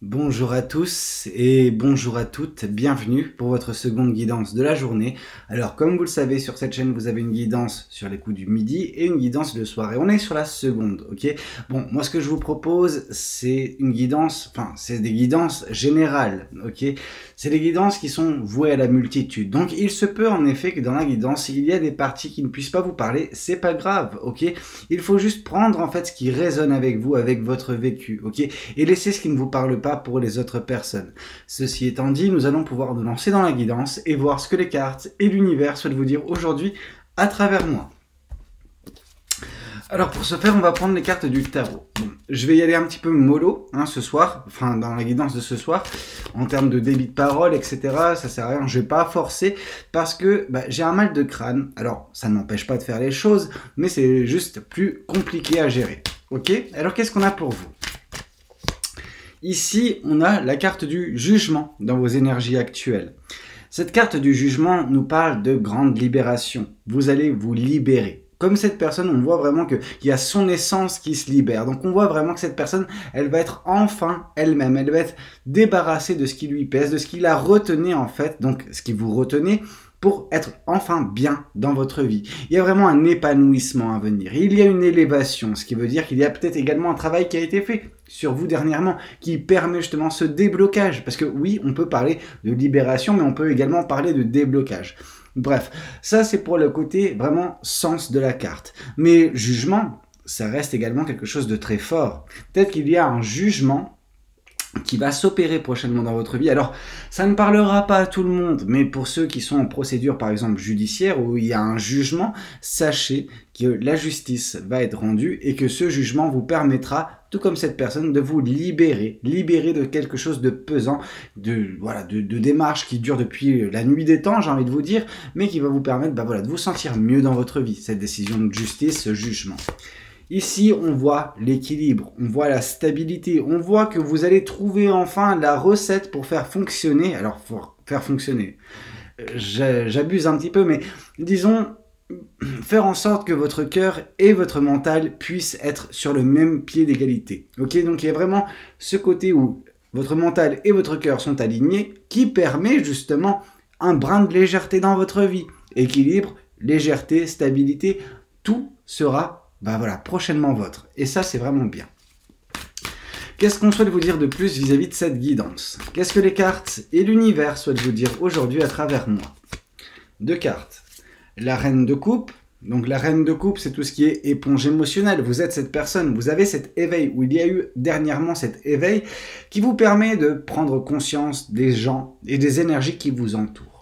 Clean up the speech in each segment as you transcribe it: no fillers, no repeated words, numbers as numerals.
Bonjour à tous et bonjour à toutes, bienvenue pour votre seconde guidance de la journée. Alors comme vous le savez sur cette chaîne vous avez une guidance sur les coups du midi et une guidance le soir et on est sur la seconde, ok. Bon, moi ce que je vous propose c'est une guidance, c'est des guidances générales, ok. C'est des guidances qui sont vouées à la multitude, donc il se peut en effet que dans la guidance il y a des parties qui ne puissent pas vous parler, c'est pas grave, ok. Il faut juste prendre en fait ce qui résonne avec vous, avec votre vécu, ok, et laisser ce qui ne vous parle pas pour les autres personnes. Ceci étant dit, nous allons pouvoir nous lancer dans la guidance et voir ce que les cartes et l'univers souhaitent vous dire aujourd'hui à travers moi. Alors pour ce faire, on va prendre les cartes du tarot. Bon, je vais y aller un petit peu mollo ce soir, dans la guidance de ce soir, en termes de débit de parole, etc. Ça sert à rien, je vais pas forcer parce que j'ai un mal de crâne. Alors ça ne m'empêche pas de faire les choses, mais c'est juste plus compliqué à gérer. Ok? Alors qu'est-ce qu'on a pour vous? Ici, on a la carte du jugement dans vos énergies actuelles. Cette carte du jugement nous parle de grande libération. Vous allez vous libérer. Comme cette personne, on voit vraiment qu'il y a son essence qui se libère. Donc on voit vraiment que cette personne, elle va être enfin elle-même. Elle va être débarrassée de ce qui lui pèse, de ce qui la retenait en fait. Donc ce qui vous retenait pour être enfin bien dans votre vie. Il y a vraiment un épanouissement à venir. Il y a une élévation, ce qui veut dire qu'il y a peut-être également un travail qui a été fait sur vous dernièrement, qui permet justement ce déblocage. Parce que oui, on peut parler de libération, mais on peut également parler de déblocage. Bref, ça c'est pour le côté vraiment sens de la carte. Mais jugement, ça reste également quelque chose de très fort. Peut-être qu'il y a un jugement qui va s'opérer prochainement dans votre vie. Alors, ça ne parlera pas à tout le monde, mais pour ceux qui sont en procédure, par exemple, judiciaire, où il y a un jugement, sachez que la justice va être rendue et que ce jugement vous permettra, tout comme cette personne, de vous libérer de quelque chose de pesant, de démarches qui durent depuis la nuit des temps, j'ai envie de vous dire, mais qui va vous permettre de vous sentir mieux dans votre vie, cette décision de justice, ce jugement. Ici, on voit l'équilibre, on voit la stabilité, on voit que vous allez trouver enfin la recette pour faire fonctionner. Alors, pour faire fonctionner, j'abuse un petit peu, mais disons, faire en sorte que votre cœur et votre mental puissent être sur le même pied d'égalité. Ok, donc il y a vraiment ce côté où votre mental et votre cœur sont alignés qui permet justement un brin de légèreté dans votre vie. Équilibre, légèreté, stabilité, tout sera prochainement vôtre. Et ça, c'est vraiment bien. Qu'est-ce qu'on souhaite vous dire de plus vis-à-vis de cette guidance? Qu'est-ce que les cartes et l'univers souhaitent vous dire aujourd'hui à travers moi? Deux cartes. La reine de coupe. Donc la reine de coupe, c'est tout ce qui est éponge émotionnelle. Vous êtes cette personne, vous avez cet éveil, ou il y a eu dernièrement cet éveil qui vous permet de prendre conscience des gens et des énergies qui vous entourent.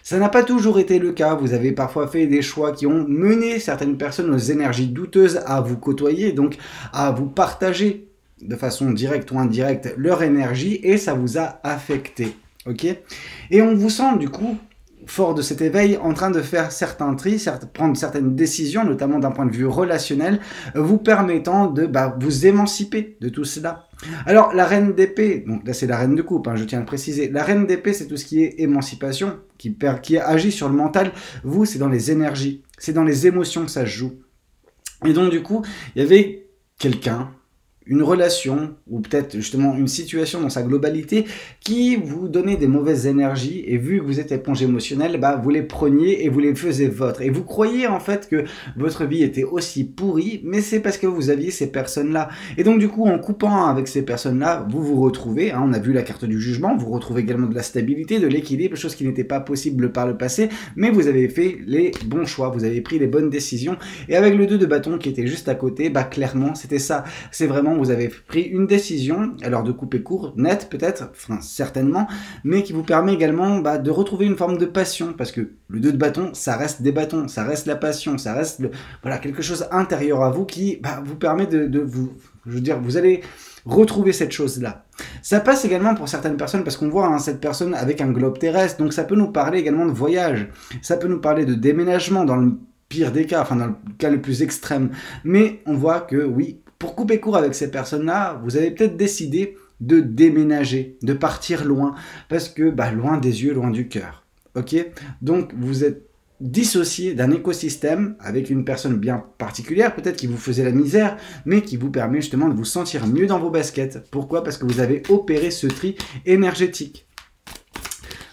Ça n'a pas toujours été le cas, vous avez parfois fait des choix qui ont mené certaines personnes aux énergies douteuses à vous côtoyer, donc à vous partager de façon directe ou indirecte leur énergie et ça vous a affecté, ok? Et on vous sent du coup, fort de cet éveil, en train de faire certains tris, prendre certaines décisions, notamment d'un point de vue relationnel, vous permettant de vous émanciper de tout cela. Alors, la reine d'épée, donc là c'est la reine de coupe, je tiens à le préciser, la reine d'épée c'est tout ce qui est émancipation, qui agit sur le mental, vous c'est dans les énergies, c'est dans les émotions que ça se joue. Et donc du coup, il y avait quelqu'un, une relation, ou peut-être justement une situation dans sa globalité, qui vous donnait des mauvaises énergies, et vu que vous êtes éponge émotionnelle, vous les preniez et vous les faisiez vôtres. Et vous croyez en fait que votre vie était aussi pourrie, mais c'est parce que vous aviez ces personnes-là. Et donc du coup, en coupant avec ces personnes-là, vous vous retrouvez, on a vu la carte du jugement, vous retrouvez également de la stabilité, de l'équilibre, chose qui n'était pas possible par le passé, mais vous avez fait les bons choix, vous avez pris les bonnes décisions, et avec le 2 de bâton qui était juste à côté, clairement, c'était ça, c'est vraiment vous avez pris une décision, alors de couper court, nette peut-être, certainement, mais qui vous permet également de retrouver une forme de passion, parce que le 2 de bâton, ça reste des bâtons, ça reste la passion, ça reste quelque chose intérieur à vous qui vous permet de vous, vous allez retrouver cette chose-là. Ça passe également pour certaines personnes, parce qu'on voit cette personne avec un globe terrestre, donc ça peut nous parler également de voyage, ça peut nous parler de déménagement dans le pire des cas, dans le cas le plus extrême, mais on voit que oui, pour couper court avec ces personnes-là, vous avez peut-être décidé de déménager, de partir loin, parce que loin des yeux, loin du cœur. Ok? Donc vous êtes dissocier d'un écosystème avec une personne bien particulière, peut-être qui vous faisait la misère, mais qui vous permet justement de vous sentir mieux dans vos baskets. Pourquoi? Parce que vous avez opéré ce tri énergétique.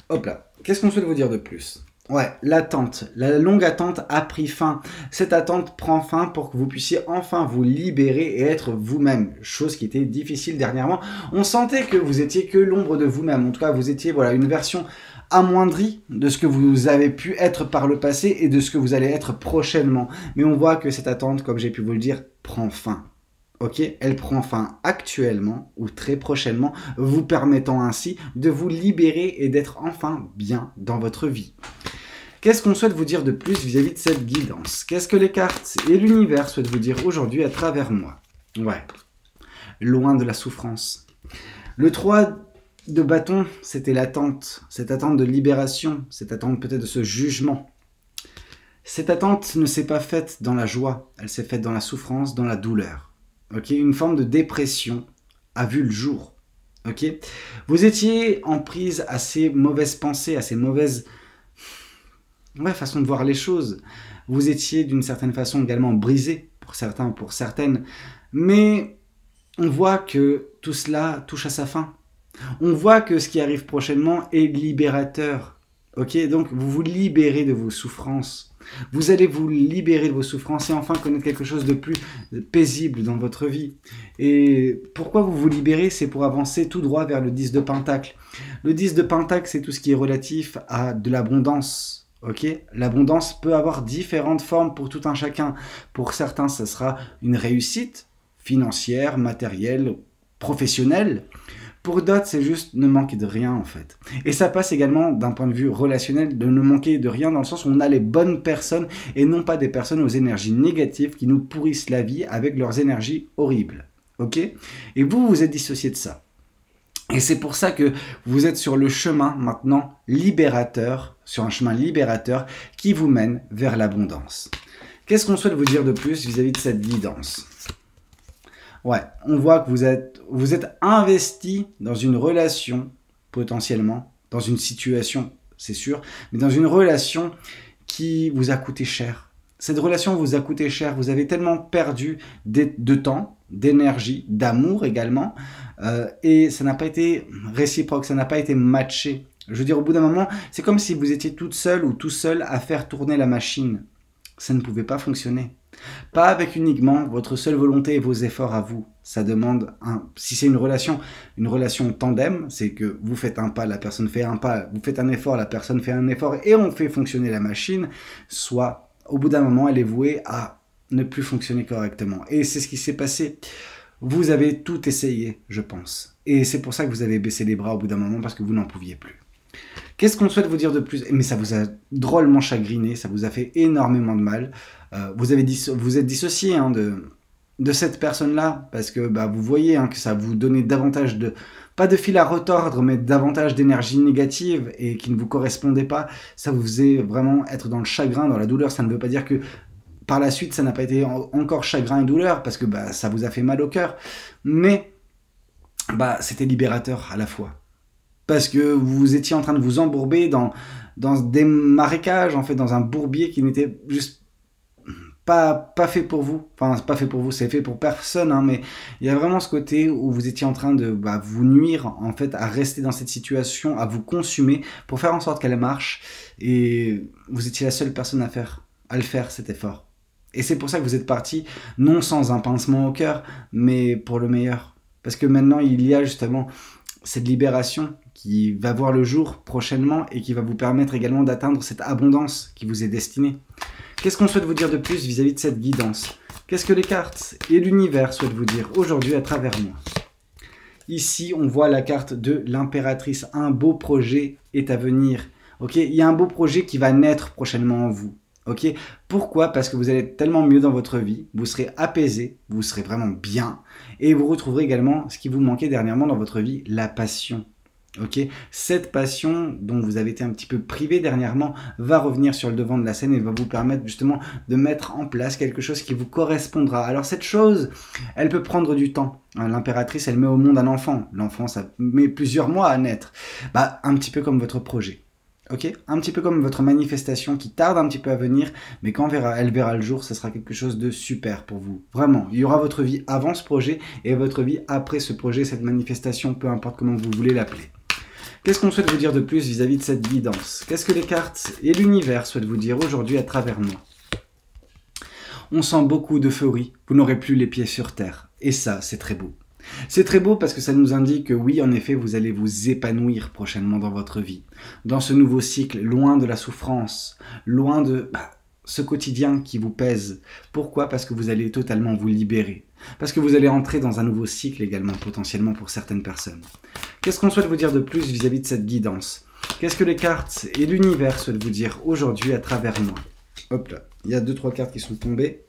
Hop là, qu'est-ce qu'on souhaite vous dire de plus? Ouais, l'attente, la longue attente a pris fin. Cette attente prend fin pour que vous puissiez enfin vous libérer et être vous-même. Chose qui était difficile dernièrement. On sentait que vous étiez que l'ombre de vous-même. En tout cas, vous étiez voilà, une version amoindrie de ce que vous avez pu être par le passé et de ce que vous allez être prochainement. Mais on voit que cette attente, comme j'ai pu vous le dire, prend fin. Ok, elle prend fin actuellement ou très prochainement, vous permettant ainsi de vous libérer et d'être enfin bien dans votre vie. Qu'est-ce qu'on souhaite vous dire de plus vis-à-vis de cette guidance? Qu'est-ce que les cartes et l'univers souhaitent vous dire aujourd'hui à travers moi? Ouais, loin de la souffrance. Le 3 de bâton, c'était l'attente, cette attente de libération, cette attente peut-être de ce jugement. Cette attente ne s'est pas faite dans la joie, elle s'est faite dans la souffrance, dans la douleur. Ok, une forme de dépression a vu le jour. Ok, vous étiez en prise à ces mauvaises pensées, à ces mauvaises façon de voir les choses. Vous étiez d'une certaine façon également brisé, pour certains, pour certaines. Mais on voit que tout cela touche à sa fin. On voit que ce qui arrive prochainement est libérateur. Ok, donc vous vous libérez de vos souffrances. Vous allez vous libérer de vos souffrances et enfin connaître quelque chose de plus paisible dans votre vie. Et pourquoi vous vous libérez? C'est pour avancer tout droit vers le 10 de Pentacle. Le 10 de Pentacle, c'est tout ce qui est relatif à de l'abondance. Ok, l'abondance peut avoir différentes formes pour tout un chacun. Pour certains, ce sera une réussite financière, matérielle, professionnelle. Pour d'autres, c'est juste ne manquer de rien en fait. Et ça passe également d'un point de vue relationnel de ne manquer de rien dans le sens où on a les bonnes personnes et non pas des personnes aux énergies négatives qui nous pourrissent la vie avec leurs énergies horribles. Ok? Et vous, vous êtes dissocié de ça. Et c'est pour ça que vous êtes sur le chemin maintenant libérateur, sur un chemin libérateur qui vous mène vers l'abondance. Qu'est-ce qu'on souhaite vous dire de plus vis-à-vis de cette guidance? Ouais, on voit que vous êtes investi dans une relation, potentiellement, dans une situation, c'est sûr, mais dans une relation qui vous a coûté cher. Cette relation vous a coûté cher, vous avez tellement perdu de temps, d'énergie, d'amour également, et ça n'a pas été réciproque, ça n'a pas été matché. Je veux dire, au bout d'un moment, c'est comme si vous étiez toute seule ou tout seul à faire tourner la machine. Ça ne pouvait pas fonctionner. Pas avec uniquement votre seule volonté et vos efforts à vous. Ça demande, si c'est une relation tandem, c'est que vous faites un pas, la personne fait un pas, vous faites un effort, la personne fait un effort et on fait fonctionner la machine, soit au bout d'un moment, elle est vouée à ne plus fonctionner correctement. Et c'est ce qui s'est passé. Vous avez tout essayé, je pense. Et c'est pour ça que vous avez baissé les bras au bout d'un moment parce que vous n'en pouviez plus. Qu'est-ce qu'on souhaite vous dire de plus? Mais ça vous a drôlement chagriné, ça vous a fait énormément de mal. Vous êtes dissocié hein, de cette personne-là parce que vous voyez hein, que ça vous donnait davantage de, pas de fil à retordre, mais davantage d'énergie négative et qui ne vous correspondait pas. Ça vous faisait vraiment être dans le chagrin, dans la douleur. Ça ne veut pas dire que par la suite, ça n'a pas été encore chagrin et douleur parce que ça vous a fait mal au cœur. Mais c'était libérateur à la fois. Parce que vous étiez en train de vous embourber dans des marécages, en fait, dans un bourbier qui n'était juste pas fait pour vous. Enfin, c'est pas fait pour vous, c'est fait pour personne, hein, mais il y a vraiment ce côté où vous étiez en train de vous nuire, en fait, à rester dans cette situation, à vous consumer, pour faire en sorte qu'elle marche, et vous étiez la seule personne à le faire, cet effort. Et c'est pour ça que vous êtes parti, non sans un pincement au cœur, mais pour le meilleur. Parce que maintenant, il y a justement cette libération qui va voir le jour prochainement et qui va vous permettre également d'atteindre cette abondance qui vous est destinée. Qu'est-ce qu'on souhaite vous dire de plus vis-à-vis de cette guidance? Qu'est-ce que les cartes et l'univers souhaitent vous dire aujourd'hui à travers moi? Ici, on voit la carte de l'impératrice. Un beau projet est à venir. Okay, il y a un beau projet qui va naître prochainement en vous. Okay, pourquoi? Parce que vous allez tellement mieux dans votre vie, vous serez apaisé, vous serez vraiment bien, et vous retrouverez également ce qui vous manquait dernièrement dans votre vie, la passion. Okay, cette passion dont vous avez été un petit peu privé dernièrement va revenir sur le devant de la scène et va vous permettre justement de mettre en place quelque chose qui vous correspondra. Alors cette chose, elle peut prendre du temps. L'impératrice, elle met au monde un enfant. L'enfant, ça met plusieurs mois à naître. Un petit peu comme votre projet. Ok, un petit peu comme votre manifestation qui tarde un petit peu à venir, mais quand elle verra le jour, ce sera quelque chose de super pour vous. Vraiment, il y aura votre vie avant ce projet et votre vie après ce projet, cette manifestation, peu importe comment vous voulez l'appeler. Qu'est-ce qu'on souhaite vous dire de plus vis-à-vis de cette guidance? Qu'est-ce que les cartes et l'univers souhaitent vous dire aujourd'hui à travers moi? On sent beaucoup d'euphorie, vous n'aurez plus les pieds sur terre. Et ça, c'est très beau. C'est très beau parce que ça nous indique que oui, en effet, vous allez vous épanouir prochainement dans votre vie. Dans ce nouveau cycle, loin de la souffrance, loin de ce quotidien qui vous pèse. Pourquoi? Parce que vous allez totalement vous libérer. Parce que vous allez entrer dans un nouveau cycle également, potentiellement pour certaines personnes. Qu'est-ce qu'on souhaite vous dire de plus vis-à-vis de cette guidance? Qu'est-ce que les cartes et l'univers souhaitent vous dire aujourd'hui à travers moi? Hop là, il y a 2-3 cartes qui sont tombées.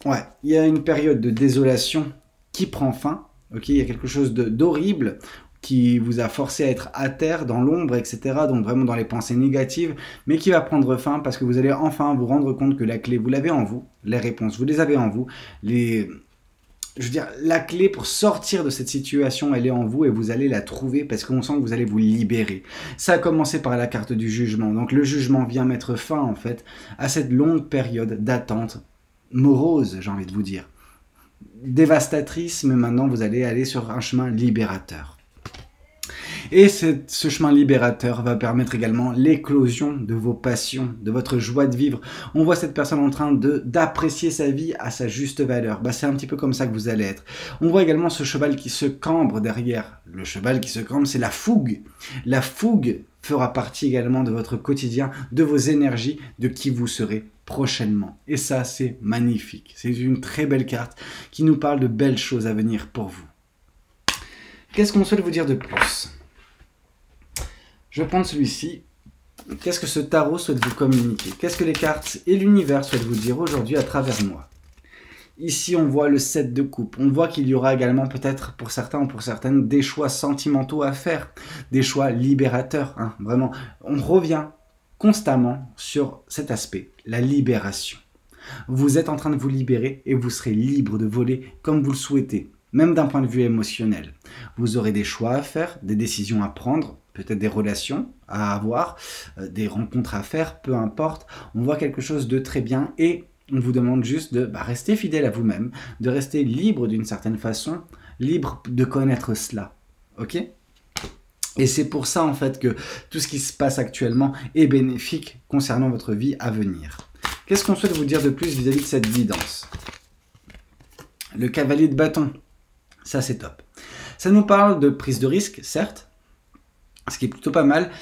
Ouais, il y a une période de désolation qui prend fin, ok, il y a quelque chose d'horrible qui vous a forcé à être à terre, dans l'ombre, etc., donc vraiment dans les pensées négatives, mais qui va prendre fin parce que vous allez enfin vous rendre compte que la clé, vous l'avez en vous, les réponses, vous les avez en vous, la clé pour sortir de cette situation, elle est en vous et vous allez la trouver parce qu'on sent que vous allez vous libérer. Ça a commencé par la carte du jugement, donc le jugement vient mettre fin, en fait, à cette longue période d'attente, morose, j'ai envie de vous dire. Dévastatrice, mais maintenant vous allez aller sur un chemin libérateur. Et ce chemin libérateur va permettre également l'éclosion de vos passions, de votre joie de vivre. On voit cette personne en train d'apprécier sa vie à sa juste valeur. C'est un petit peu comme ça que vous allez être. On voit également ce cheval qui se cambre derrière. Le cheval qui se cambre, c'est la fougue. La fougue fera partie également de votre quotidien, de vos énergies, de qui vous serez prochainement. Et ça, c'est magnifique. C'est une très belle carte qui nous parle de belles choses à venir pour vous. Qu'est-ce qu'on souhaite vous dire de plus? Je vais prendre celui-ci. Qu'est-ce que ce tarot souhaite vous communiquer? Qu'est-ce que les cartes et l'univers souhaitent vous dire aujourd'hui à travers moi? Ici, on voit le 7 de coupe. On voit qu'il y aura également peut-être pour certains ou pour certaines des choix sentimentaux à faire, des choix libérateurs. Hein, vraiment, on revient constamment sur cet aspect, la libération. Vous êtes en train de vous libérer et vous serez libre de voler comme vous le souhaitez, même d'un point de vue émotionnel. Vous aurez des choix à faire, des décisions à prendre, peut-être des relations à avoir, des rencontres à faire, peu importe. On voit quelque chose de très bien et on vous demande juste de rester fidèle à vous-même, de rester libre d'une certaine façon, libre de connaître cela. Ok ? Et c'est pour ça en fait que tout ce qui se passe actuellement est bénéfique concernant votre vie à venir. Qu'est-ce qu'on souhaite vous dire de plus vis-à-vis de cette guidance? Le cavalier de bâton, ça c'est top. Ça nous parle de prise de risque, certes, ce qui est plutôt pas mal.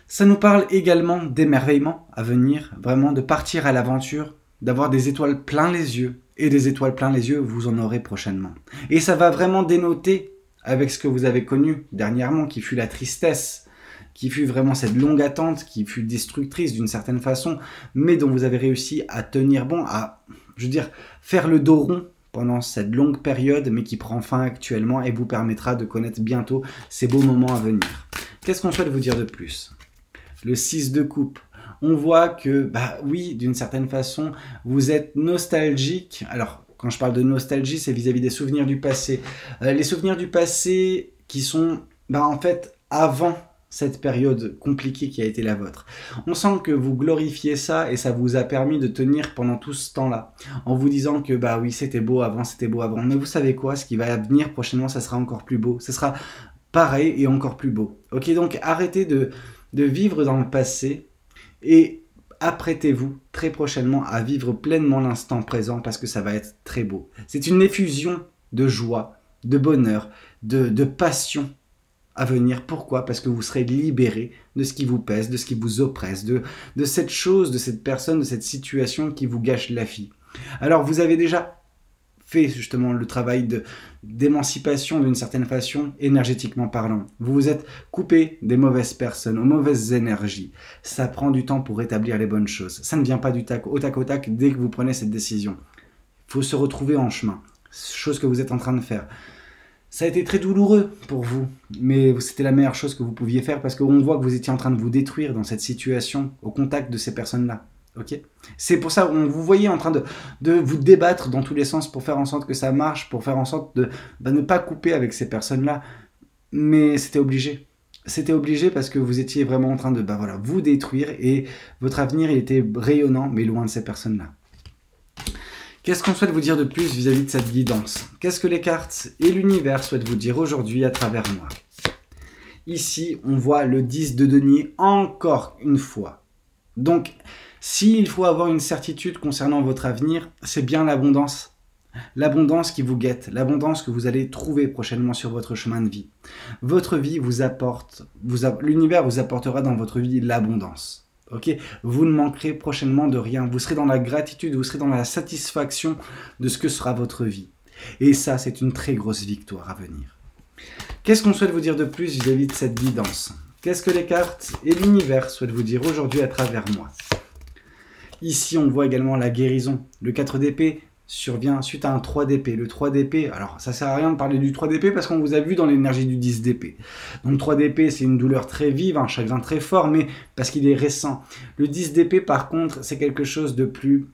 Ça nous parle également d'émerveillement à venir, vraiment de partir à l'aventure, d'avoir des étoiles plein les yeux. Et des étoiles plein les yeux, vous en aurez prochainement. Et ça va vraiment dénoter avec ce que vous avez connu dernièrement, qui fut la tristesse, qui fut vraiment cette longue attente, qui fut destructrice d'une certaine façon, mais dont vous avez réussi à tenir bon, à, faire le dos rond pendant cette longue période, mais qui prend fin actuellement et vous permettra de connaître bientôt ces beaux moments à venir. Qu'est-ce qu'on souhaite vous dire de plus? Le 6 de coupe. On voit que, oui, d'une certaine façon, vous êtes nostalgique. Alors, quand je parle de nostalgie, c'est vis-à-vis des souvenirs du passé. Les souvenirs du passé qui sont, en fait, avant cette période compliquée qui a été la vôtre. On sent que vous glorifiez ça et ça vous a permis de tenir pendant tout ce temps-là. En vous disant que, oui, c'était beau avant. Mais vous savez quoi? Ce qui va venir prochainement, ça sera encore plus beau. Ce sera pareil et encore plus beau. Ok, donc arrêtez de vivre dans le passé et apprêtez-vous très prochainement à vivre pleinement l'instant présent parce que ça va être très beau. C'est une effusion de joie, de bonheur, de passion à venir. Pourquoi? Parce que vous serez libéré de ce qui vous pèse, de ce qui vous oppresse, de cette chose, de cette personne, de cette situation qui vous gâche la vie. Alors vous avez déjà fait justement le travail d'émancipation d'une certaine façon, énergétiquement parlant. Vous vous êtes coupé des mauvaises personnes, aux mauvaises énergies. Ça prend du temps pour rétablir les bonnes choses. Ça ne vient pas du tac au tac dès que vous prenez cette décision. Il faut se retrouver en chemin, chose que vous êtes en train de faire. Ça a été très douloureux pour vous, mais c'était la meilleure chose que vous pouviez faire parce qu'on voit que vous étiez en train de vous détruire dans cette situation au contact de ces personnes-là. Okay. C'est pour ça qu'on vous voyez en train de vous débattre dans tous les sens pour faire en sorte que ça marche, pour faire en sorte de ne pas couper avec ces personnes-là. Mais c'était obligé. c'était obligé parce que vous étiez vraiment en train de voilà, vous détruire et votre avenir il était rayonnant, mais loin de ces personnes-là. Qu'est-ce qu'on souhaite vous dire de plus vis-à-vis de cette guidance? Qu'est-ce que les cartes et l'univers souhaitent vous dire aujourd'hui à travers moi? Ici, on voit le 10 de denier encore une fois. Donc, s'il faut avoir une certitude concernant votre avenir, c'est bien l'abondance. L'abondance qui vous guette, l'abondance que vous allez trouver prochainement sur votre chemin de vie. Votre vie vous apporte, l'univers vous apportera dans votre vie l'abondance. Okay, vous ne manquerez prochainement de rien. Vous serez dans la gratitude, vous serez dans la satisfaction de ce que sera votre vie. Et ça, c'est une très grosse victoire à venir. Qu'est-ce qu'on souhaite vous dire de plus vis-à-vis de cette guidance? Qu'est-ce que les cartes et l'univers souhaitent vous dire aujourd'hui à travers moi? Ici, on voit également la guérison. Le 4 d'épée survient suite à un 3 d'épée. Le 3 d'épée, alors ça sert à rien de parler du 3 d'épée parce qu'on vous a vu dans l'énergie du 10 d'épée. Donc 3 d'épée, c'est une douleur très vive, un chagrin très fort, mais parce qu'il est récent. Le 10 d'épée, par contre, c'est quelque chose de plus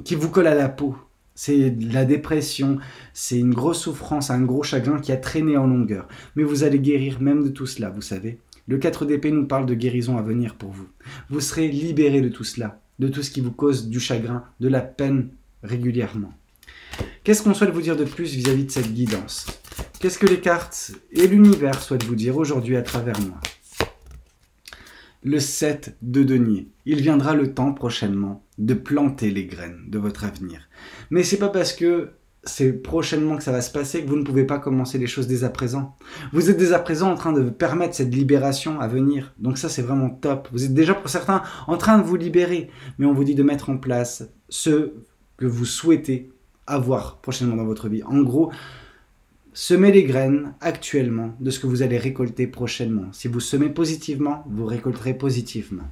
qui vous colle à la peau. C'est de la dépression, c'est une grosse souffrance, un gros chagrin qui a traîné en longueur. Mais vous allez guérir même de tout cela, vous savez. Le 4 d'épée nous parle de guérison à venir pour vous. Vous serez libéré de tout cela, de tout ce qui vous cause du chagrin, de la peine régulièrement. Qu'est-ce qu'on souhaite vous dire de plus vis-à-vis de cette guidance? Qu'est-ce que les cartes et l'univers souhaitent vous dire aujourd'hui à travers moi? Le 7 de denier. Il viendra le temps prochainement de planter les graines de votre avenir. Mais c'est pas parce que c'est prochainement que ça va se passer que vous ne pouvez pas commencer les choses dès à présent. Vous êtes dès à présent en train de permettre cette libération à venir. Donc ça, c'est vraiment top. Vous êtes déjà pour certains en train de vous libérer. Mais on vous dit de mettre en place ce que vous souhaitez avoir prochainement dans votre vie. En gros, semez les graines actuellement de ce que vous allez récolter prochainement. Si vous semez positivement, vous récolterez positivement.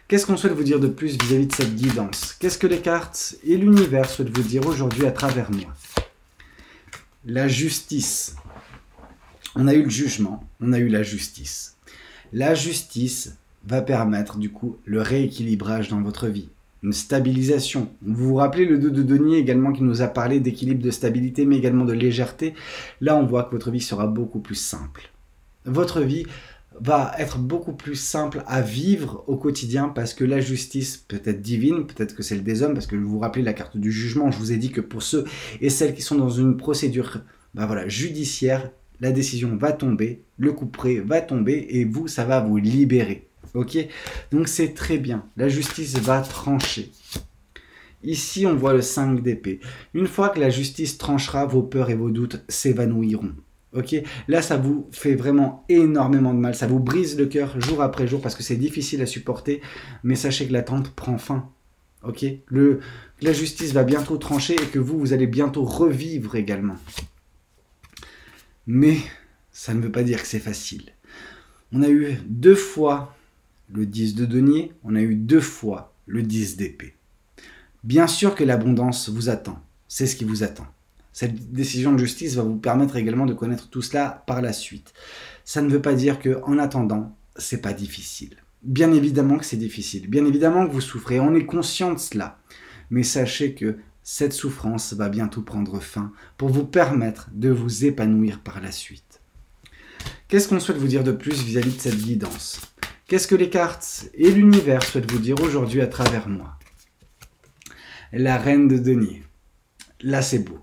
Qu'est-ce qu'on souhaite vous dire de plus vis-à-vis de cette guidance? Qu'est-ce que les cartes et l'univers souhaitent vous dire aujourd'hui à travers moi? La justice. On a eu le jugement, on a eu la justice. La justice va permettre du coup le rééquilibrage dans votre vie. Une stabilisation. Vous vous rappelez le 2 de denier également qui nous a parlé d'équilibre, de stabilité, mais également de légèreté. Là, on voit que votre vie sera beaucoup plus simple. Votre vie va être beaucoup plus simple à vivre au quotidien parce que la justice peut être divine, peut-être que c'est le des hommes, parce que vous vous rappelez la carte du jugement, je vous ai dit que pour ceux et celles qui sont dans une procédure judiciaire, la décision va tomber, le coup près va tomber et vous, ça va vous libérer. Ok, donc c'est très bien. La justice va trancher. Ici, on voit le 5 d'épée. Une fois que la justice tranchera, vos peurs et vos doutes s'évanouiront. Ok, là, ça vous fait vraiment énormément de mal. Ça vous brise le cœur jour après jour parce que c'est difficile à supporter. Mais sachez que l'attente prend fin. Ok, la justice va bientôt trancher et que vous allez bientôt revivre également. Mais ça ne veut pas dire que c'est facile. On a eu 2 fois le 10 de denier, on a eu 2 fois le 10 d'épée. Bien sûr que l'abondance vous attend, c'est ce qui vous attend. Cette décision de justice va vous permettre également de connaître tout cela par la suite. Ça ne veut pas dire qu'en attendant, c'est pas difficile. Bien évidemment que c'est difficile, bien évidemment que vous souffrez, on est conscient de cela. Mais sachez que cette souffrance va bientôt prendre fin pour vous permettre de vous épanouir par la suite. Qu'est-ce qu'on souhaite vous dire de plus vis-à-vis de cette guidance? Qu'est-ce que les cartes et l'univers souhaitent vous dire aujourd'hui à travers moi? La reine de denier. Là, c'est beau.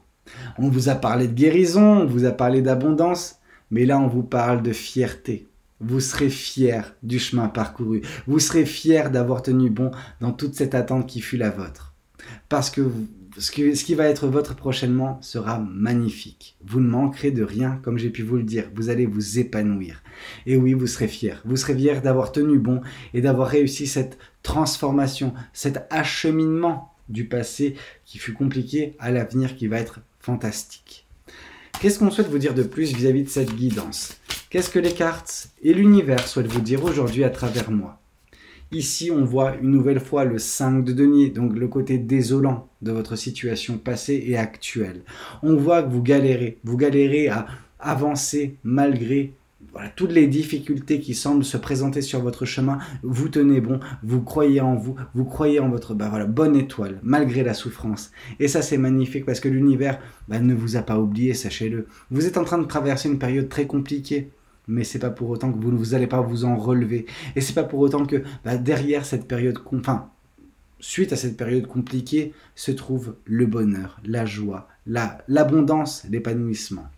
On vous a parlé de guérison, on vous a parlé d'abondance, mais là, on vous parle de fierté. Vous serez fiers du chemin parcouru. Vous serez fiers d'avoir tenu bon dans toute cette attente qui fut la vôtre. Parce que ce qui va être votre prochainement sera magnifique. Vous ne manquerez de rien, comme j'ai pu vous le dire. Vous allez vous épanouir. Et oui, vous serez fiers. Vous serez fiers d'avoir tenu bon et d'avoir réussi cette transformation, cet acheminement du passé qui fut compliqué à l'avenir qui va être fantastique. Qu'est-ce qu'on souhaite vous dire de plus vis-à-vis de cette guidance? Qu'est-ce que les cartes et l'univers souhaitent vous dire aujourd'hui à travers moi? Ici, on voit une nouvelle fois le 5 de denier, donc le côté désolant de votre situation passée et actuelle. On voit que vous galérez à avancer malgré toutes les difficultés qui semblent se présenter sur votre chemin. Vous tenez bon, vous croyez en vous, vous croyez en votre bonne étoile, malgré la souffrance. Et ça, c'est magnifique parce que l'univers ne vous a pas oublié, sachez-le. Vous êtes en train de traverser une période très compliquée. mais c'est pas pour autant que vous n'allez pas vous en relever. Et c'est pas pour autant que derrière cette période, suite à cette période compliquée, se trouve le bonheur, la joie, l'abondance, l'épanouissement.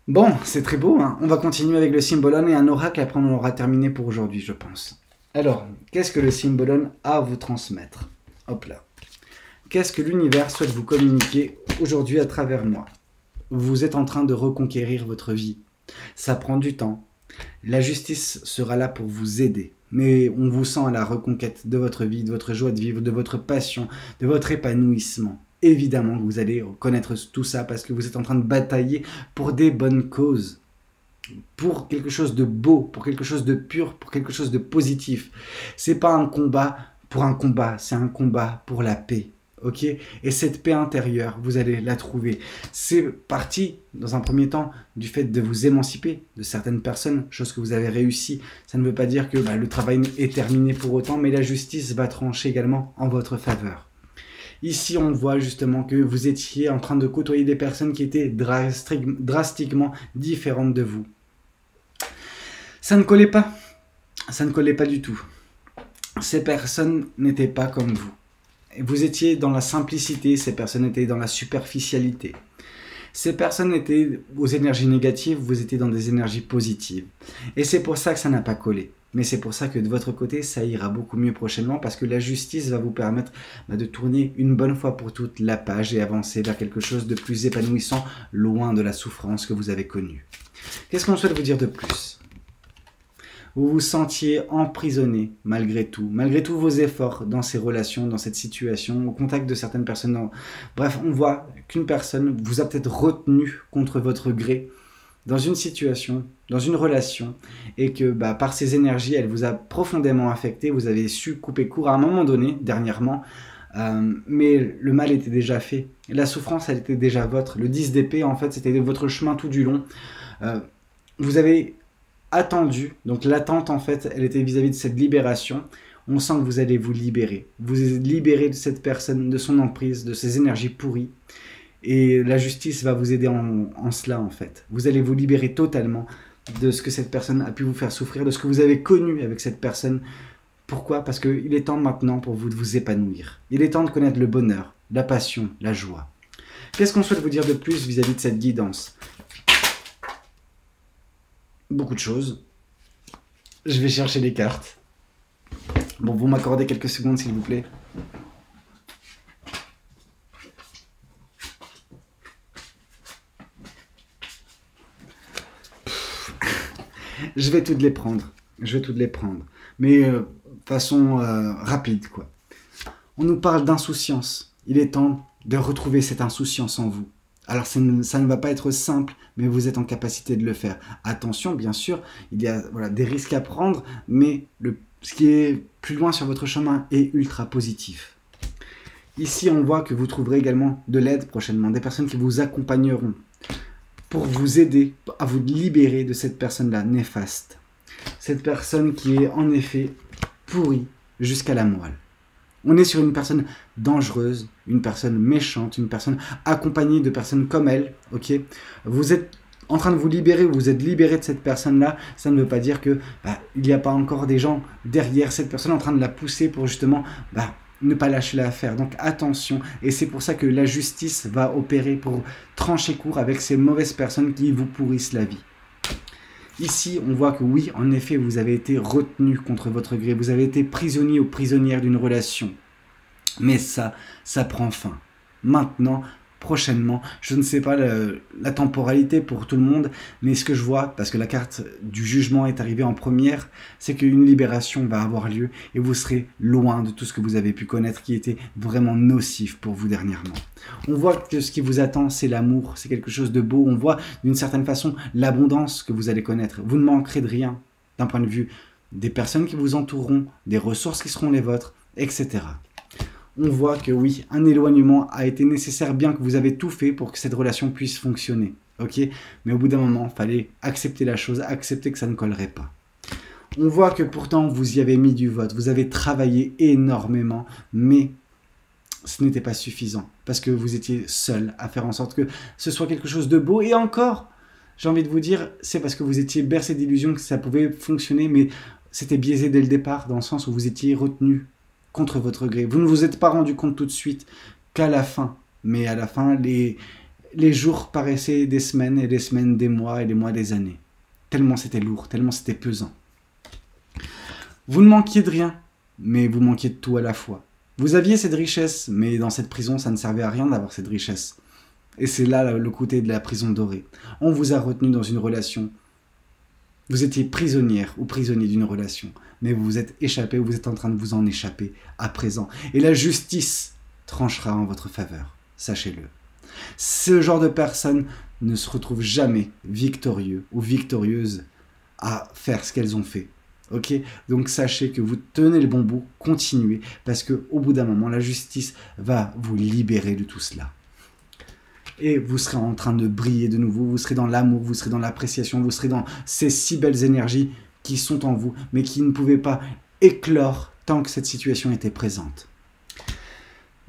Bon, c'est très beau, hein. On va continuer avec le Symbolon et un oracle, après on aura terminé pour aujourd'hui, je pense. Alors, qu'est-ce que le Symbolon a à vous transmettre? Hop là. Qu'est-ce que l'univers souhaite vous communiquer aujourd'hui à travers moi? Vous êtes en train de reconquérir votre vie. Ça prend du temps. La justice sera là pour vous aider. Mais on vous sent à la reconquête de votre vie, de votre joie de vivre, de votre passion, de votre épanouissement. Évidemment que vous allez connaître tout ça parce que vous êtes en train de batailler pour des bonnes causes. Pour quelque chose de beau, pour quelque chose de pur, pour quelque chose de positif. C'est pas un combat pour un combat, c'est un combat pour la paix. Ok? Et cette paix intérieure, vous allez la trouver. C'est parti, dans un premier temps, du fait de vous émanciper de certaines personnes, chose que vous avez réussi. Ça ne veut pas dire que le travail est terminé pour autant, mais la justice va trancher également en votre faveur. Ici, on voit justement que vous étiez en train de côtoyer des personnes qui étaient drastiquement différentes de vous. Ça ne collait pas. Ça ne collait pas du tout. Ces personnes n'étaient pas comme vous. Vous étiez dans la simplicité, ces personnes étaient dans la superficialité. Ces personnes étaient aux énergies négatives, vous étiez dans des énergies positives. Et c'est pour ça que ça n'a pas collé. Mais c'est pour ça que de votre côté, ça ira beaucoup mieux prochainement parce que la justice va vous permettre de tourner une bonne fois pour toutes la page et avancer vers quelque chose de plus épanouissant, loin de la souffrance que vous avez connue. Qu'est-ce qu'on souhaite vous dire de plus? Vous vous sentiez emprisonné malgré tous vos efforts dans ces relations, dans cette situation, au contact de certaines personnes. Bref, on voit qu'une personne vous a peut-être retenu contre votre gré dans une situation, dans une relation, et que par ses énergies, elle vous a profondément affecté, vous avez su couper court à un moment donné, dernièrement, mais le mal était déjà fait. La souffrance, elle était déjà vôtre. Le 10 d'épée, en fait, c'était votre chemin tout du long. Vous avez attendu, donc l'attente, en fait, elle était vis-à-vis de cette libération. On sent que vous allez vous libérer. Vous êtes libéré de cette personne, de son emprise, de ses énergies pourries. Et la justice va vous aider en cela, en fait. Vous allez vous libérer totalement de ce que cette personne a pu vous faire souffrir, de ce que vous avez connu avec cette personne. Pourquoi? Parce qu'il est temps maintenant pour vous de vous épanouir. Il est temps de connaître le bonheur, la passion, la joie. Qu'est-ce qu'on souhaite vous dire de plus vis-à-vis de cette guidance? Beaucoup de choses. Je vais chercher les cartes. Bon, vous m'accordez quelques secondes, s'il vous plaît. Je vais toutes les prendre. Mais façon rapide, quoi. On nous parle d'insouciance. Il est temps de retrouver cette insouciance en vous. Alors ça ne va pas être simple, mais vous êtes en capacité de le faire. Attention, bien sûr, il y a des risques à prendre, mais ce qui est plus loin sur votre chemin est ultra positif. Ici, on voit que vous trouverez également de l'aide prochainement, des personnes qui vous accompagneront pour vous aider à vous libérer de cette personne-là néfaste. Cette personne qui est en effet pourrie jusqu'à la moelle. On est sur une personne dangereuse, une personne méchante, une personne accompagnée de personnes comme elle, ok? Vous êtes en train de vous libérer, vous êtes libéré de cette personne-là, ça ne veut pas dire que il n'y a pas encore des gens derrière cette personne en train de la pousser pour justement ne pas lâcher l'affaire. Donc attention, et c'est pour ça que la justice va opérer pour trancher court avec ces mauvaises personnes qui vous pourrissent la vie. Ici, on voit que oui, en effet, vous avez été retenu contre votre gré, vous avez été prisonnier ou prisonnière d'une relation. Mais ça prend fin. Maintenant, prochainement, je ne sais pas la temporalité pour tout le monde, mais ce que je vois, parce que la carte du jugement est arrivée en première, c'est qu'une libération va avoir lieu et vous serez loin de tout ce que vous avez pu connaître qui était vraiment nocif pour vous dernièrement. On voit que ce qui vous attend, c'est l'amour, c'est quelque chose de beau. On voit d'une certaine façon l'abondance que vous allez connaître. Vous ne manquerez de rien d'un point de vue des personnes qui vous entoureront, des ressources qui seront les vôtres, etc. On voit que oui, un éloignement a été nécessaire, bien que vous avez tout fait pour que cette relation puisse fonctionner. Ok? Mais au bout d'un moment, il fallait accepter la chose, accepter que ça ne collerait pas. On voit que pourtant, vous y avez mis du vote, vous avez travaillé énormément, mais ce n'était pas suffisant, parce que vous étiez seul à faire en sorte que ce soit quelque chose de beau, et encore, j'ai envie de vous dire, c'est parce que vous étiez bercé d'illusions que ça pouvait fonctionner, mais c'était biaisé dès le départ, dans le sens où vous étiez retenu contre votre gré. Vous ne vous êtes pas rendu compte tout de suite qu'à la fin. Mais à la fin, les jours paraissaient des semaines, et des semaines des mois, et les mois des années. Tellement c'était lourd, tellement c'était pesant. Vous ne manquiez de rien, mais vous manquiez de tout à la fois. Vous aviez cette richesse, mais dans cette prison, ça ne servait à rien d'avoir cette richesse. Et c'est là le côté de la prison dorée. On vous a retenu dans une relation. Vous étiez prisonnière ou prisonnier d'une relation, mais vous vous êtes échappé ou vous êtes en train de vous en échapper à présent. Et la justice tranchera en votre faveur, sachez-le. Ce genre de personnes ne se retrouvent jamais victorieux ou victorieuses à faire ce qu'elles ont fait. Ok, donc sachez que vous tenez le bon bout, continuez, parce qu'au bout d'un moment, la justice va vous libérer de tout cela. Et vous serez en train de briller de nouveau, vous serez dans l'amour, vous serez dans l'appréciation, vous serez dans ces si belles énergies qui sont en vous, mais qui ne pouvaient pas éclore tant que cette situation était présente.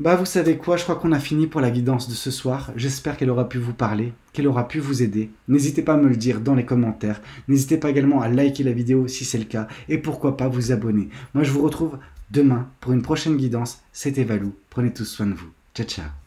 Bah vous savez quoi, je crois qu'on a fini pour la guidance de ce soir. J'espère qu'elle aura pu vous parler, qu'elle aura pu vous aider. N'hésitez pas à me le dire dans les commentaires. N'hésitez pas également à liker la vidéo si c'est le cas. Et pourquoi pas vous abonner. Moi je vous retrouve demain pour une prochaine guidance. C'était Valou. Prenez tous soin de vous. Ciao ciao.